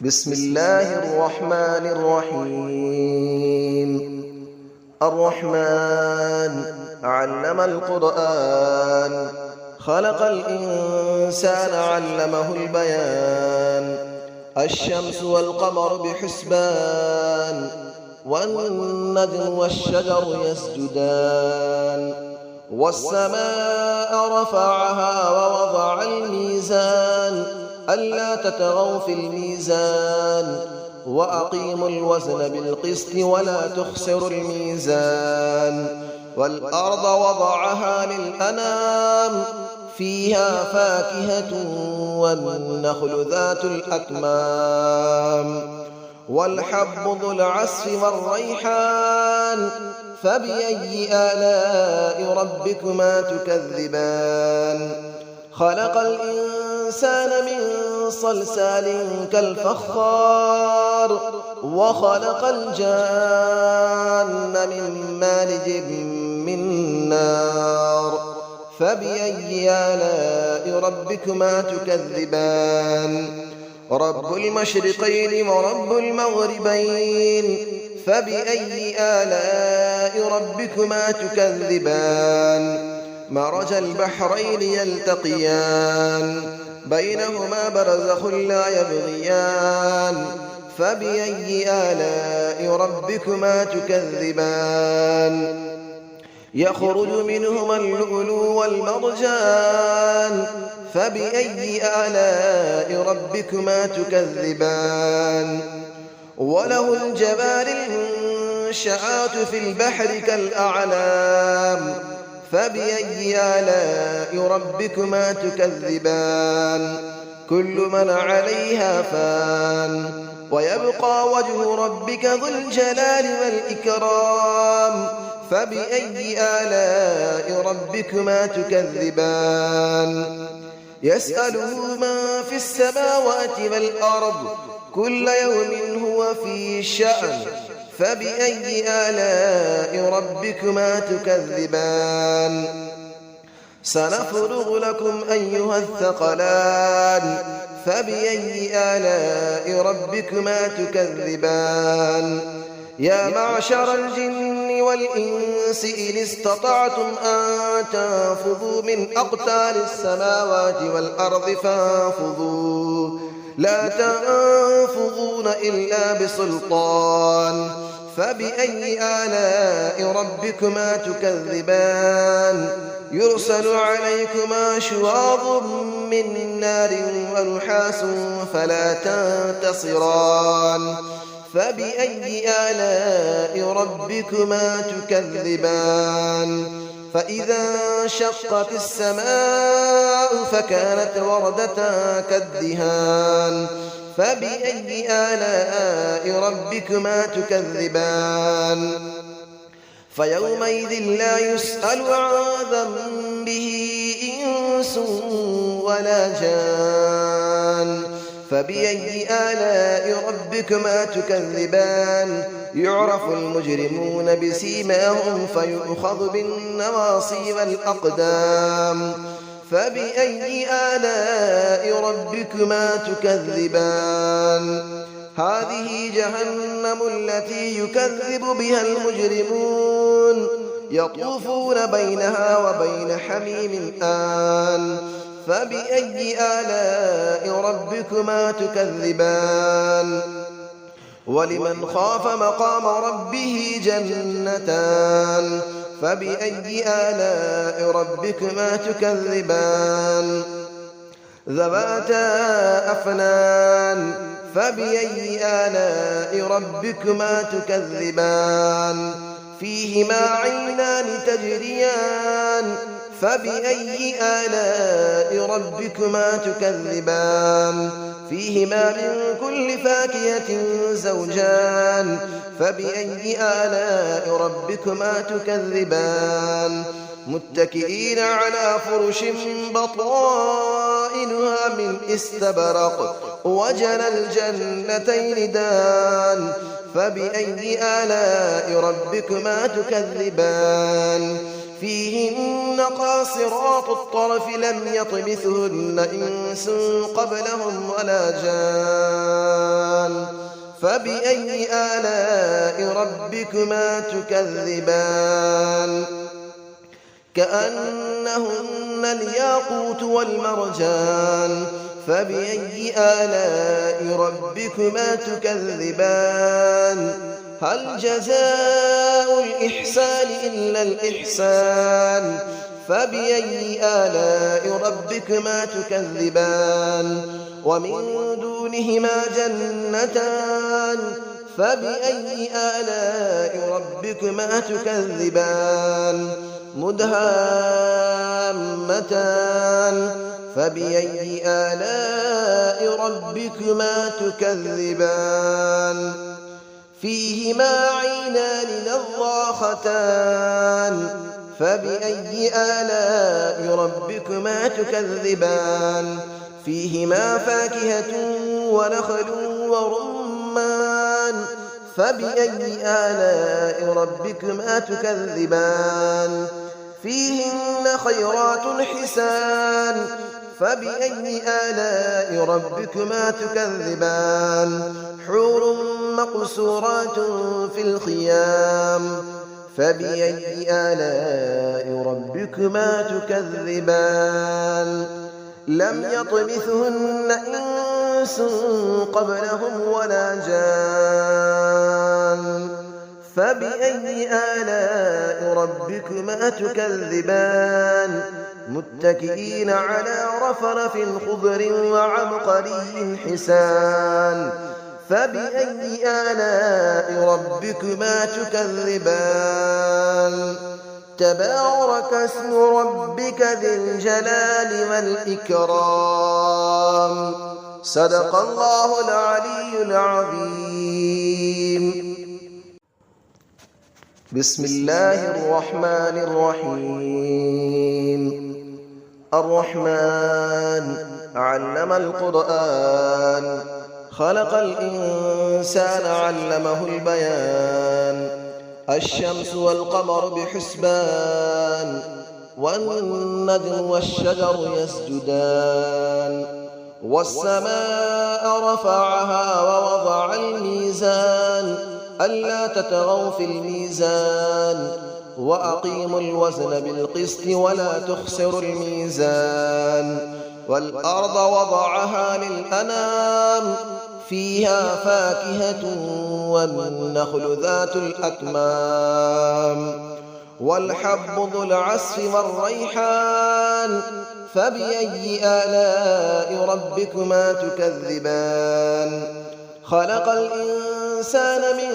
بسم الله الرحمن الرحيم. الرحمن علم القرآن، خلق الإنسان علمه البيان. الشمس والقمر بحسبان، والنجم والشجر يسجدان. والسماء رفعها ووضع الميزان، ألا تطغوا في الميزان، وأقيموا الوزن بالقسط ولا تخسروا الميزان. والأرض وضعها للأنام، فيها فاكهة والنخل ذات الأكمام. والحب ذو العصف والريحان، فبأي آلاء ربكما تكذبان. خلق الإنسان من صلصال كالفخار، وخلق الجان من مارج من نار. فبأي آلاء ربكما تكذبان. رب المشرقين ورب المغربين، فبأي آلاء ربكما تكذبان. مرج البحرين يلتقيان، بينهما برزخ لا يبغيان. فبأي آلاء ربكما تكذبان. يخرج منهما اللؤلؤ والمرجان، فبأي آلاء ربكما تكذبان. وله الجوار المنشآت في البحر كالأعلام، فبأي آلاء ربكما تكذبان. كل من عليها فان، ويبقى وجه ربك ذو الجلال والإكرام. فبأي آلاء ربكما تكذبان. يسأله من في السماوات والأرض، كل يوم هو في شأن. فبأي آلاء ربكما تكذبان. سنفرغ لكم أيها الثقلان، فبأي آلاء ربكما تكذبان. يا معشر الجن والإنس إن استطعتم أن تنفذوا من أقطار السماوات والأرض فانفذوا، لا تنفذون إلا بسلطان. فبأي آلاء ربكما تكذبان. يرسل عليكما شواظ من نار ونحاس فلا تنتصران. فبأي آلاء ربكما تكذبان. فإذا انشقت السماء فكانت وردة كالدهان. فبأي آلاء ربكما تكذبان. فيومئذ لا يسأل عن ذنبه إنس ولا جان. فبأي آلاء ربكما تكذبان. يعرف المجرمون بسيماهم فيؤخذ بالنواصي والأقدام. فبأي آلاء ربكما تكذبان. هذه جهنم التي يكذب بها المجرمون، يطوفون بينها وبين حميم آن. فبأي آلاء ربكما تكذبان. ولمن خاف مقام ربه جنتان. فبأي آلاء ربكما تكذبان. ذواتا أفنان. فبأي آلاء ربكما تكذبان. فيهما عينان تجريان. فبأي آلاء ربكما تكذبان. فيهما من كل فاكهة زوجان. فبأي آلاء ربكما تكذبان. متكئين على فرش بطائنها من استبرق، وجنى الجنتين دان. فبأي آلاء ربكما تكذبان. فيهن قاصرات الطرف لم يطمثهن إنس قبلهم ولا جان. فبأي آلاء ربكما تكذبان كأنهن الياقوت والمرجان فبأي آلاء ربكما تكذبان هل جزاء الإحسان إلا الإحسان فبأي آلاء ربكما تكذبان ومن دونهما جنتان فبأي آلاء ربكما تكذبان مدهامتان فبأي آلاء ربكما تكذبان فيهما عينان نضاختان فبأي آلاء ربكما تكذبان فيهما فاكهة ونخل ورمان فبأي آلاء ربكما تكذبان فيهن خيرات حسان فبأي آلاء ربكما تكذبان حور مقصورات في الخيام فبأي آلاء ربكما تكذبان لم يطمثهن إنس قبلهم ولا جان فبأي آلاء ربكما تكذبان متكئين على رفرف خضر وعبقري حسان فبأي آلاء ربكما تكذبان تبارك اسم ربك ذي الجلال والإكرام صدق الله العلي العظيم بسم الله الرحمن الرحيم الرحمن علم القرآن خلق الإنسان علمه البيان الشمس والقمر بحسبان والنجم والشجر يسجدان والسماء رفعها ووضع الميزان ألا تطغوا في الميزان وأقيموا الوزن بالقسط ولا تخسروا الميزان والأرض وضعها للأنام فيها فاكهة والنخل ذات الأكمام والحب ذو العصف والريحان فبأي آلاء ربكما تكذبان خلق الإنسان من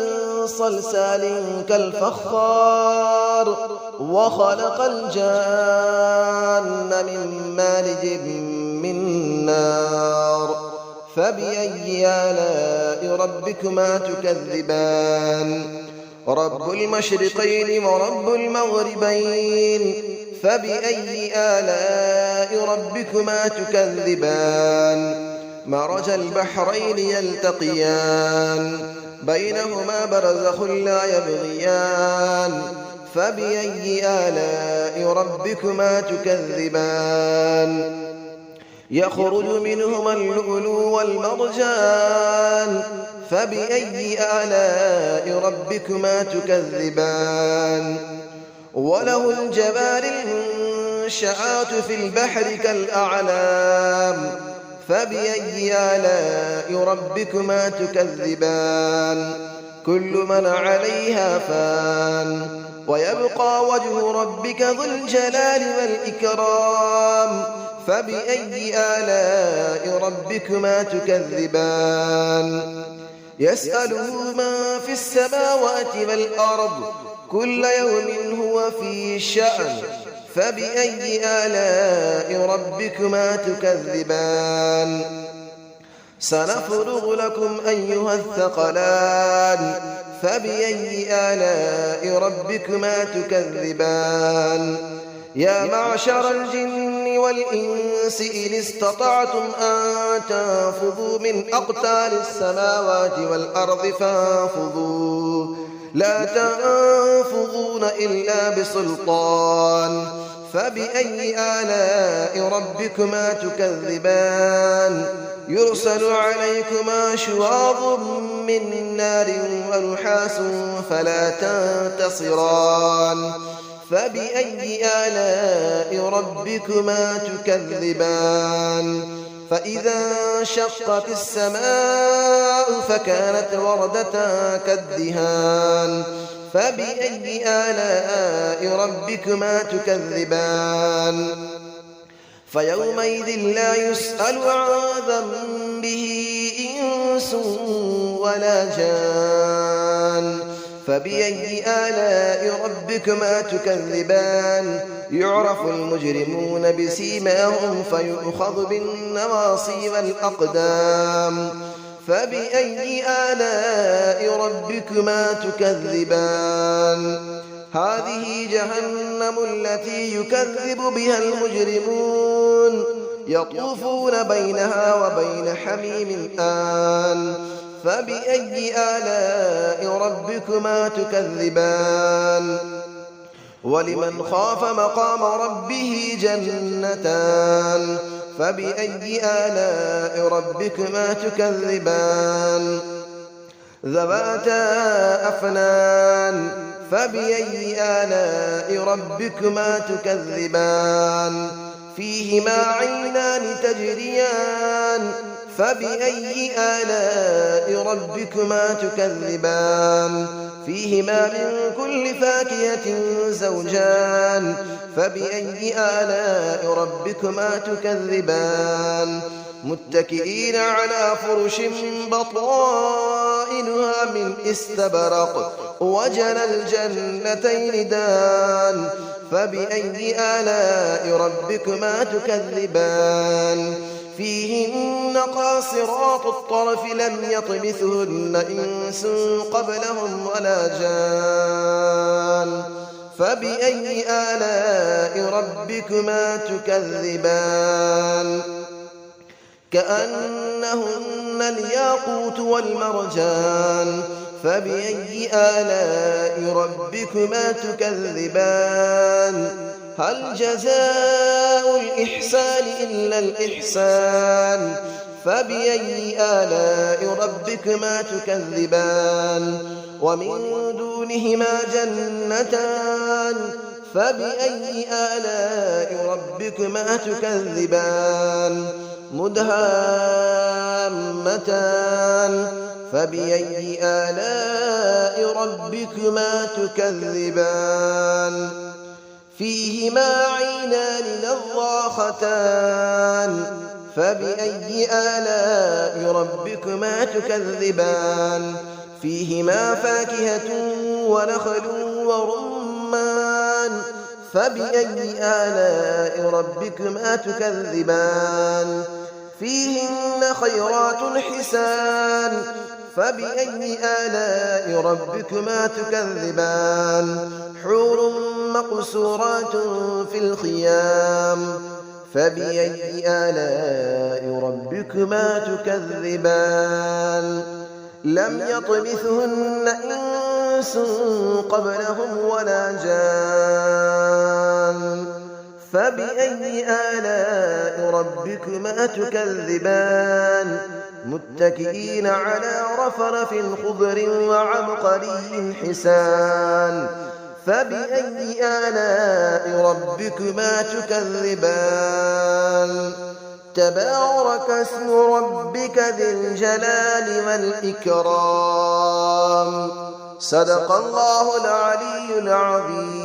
صلصال كالفخار وخلق الجان من مارج من نار فبأي آلاء ربكما تكذبان رب المشرقين ورب المغربين فبأي آلاء ربكما تكذبان مرج البحرين يلتقيان بينهما برزخ لا يبغيان فبأي آلاء ربكما تكذبان يخرج منهما اللؤلؤ والمرجان فبأي آلاء ربكما تكذبان وله الجبال المنشآت في البحر كالأعلام فبأي آلاء ربكما تكذبان كل من عليها فان ويبقى وجه ربك ذو الجلال والإكرام فبأي آلاء ربكما تكذبان يسأله من في السماوات والأرض كل يوم هو في شأن فبأي آلاء ربكما تكذبان سنفرغ لكم أيها الثقلان فبأي آلاء ربكما تكذبان يا معشر الجن والإنس إن استطعتم أن تنفذوا من أقطار السماوات والأرض فانفذوا لا تنفذون إلا بسلطان فبأي آلاء ربكما تكذبان يرسل عليكما شواظ من نار ونحاس فلا تنتصران فبأي آلاء ربكما تكذبان فإذا انشقت السماء فكانت وردة كالدهان فبأي آلاء ربكما تكذبان فيومئذ لا يسأل عن ذنبه إنس ولا جان فبأي آلاء ربكما تكذبان يعرف المجرمون بسيماهم فيؤخذ بالنواصي والأقدام فبأي آلاء ربكما تكذبان هذه جهنم التي يكذب بها المجرمون يطوفون بينها وبين حميم آن فبأي آلاء ربكما تكذبان ولمن خاف مقام ربه جنتان فبأي آلاء ربكما تكذبان ذواتا أفنان فبأي آلاء ربكما تكذبان فيهما عينان تجريان فبأي آلاء ربكما تكذبان فيهما من كل فاكهة زوجان فبأي آلاء ربكما تكذبان متكئين على فرش بطائنها من استبرق وجنى الجنتين دان فبأي آلاء ربكما تكذبان فيهن قاصرات الطرف لم يطمثهن إنس قبلهم ولا جان فبأي آلاء ربكما تكذبان كأنهن الياقوت والمرجان فبأي آلاء ربكما تكذبان هل جزاء الإحسان إلا الإحسان فبأي آلاء ربكما تكذبان ومن دونهما جنتان فبأي آلاء ربكما تكذبان مدهامتان فبأي آلاء ربكما تكذبان فيهما عينان نضاختان فبأي آلاء ربكما تكذبان فيهما فاكهة ونخل ورمان فبأي آلاء ربكما تكذبان فيهن خيرات حسان فبأي آلاء ربكما تكذبان حور مقصورات في الخيام فبأي آلاء ربكما تكذبان لم يطمثهن إنس قبلهم ولا جان فبأي آلاء ربكما تكذبان متكئين على رفرف خضر وعبقري حسان فبأي آلاء ربكما تكذبان تبارك اسم ربك ذي الجلال والإكرام صدق الله العلي العظيم.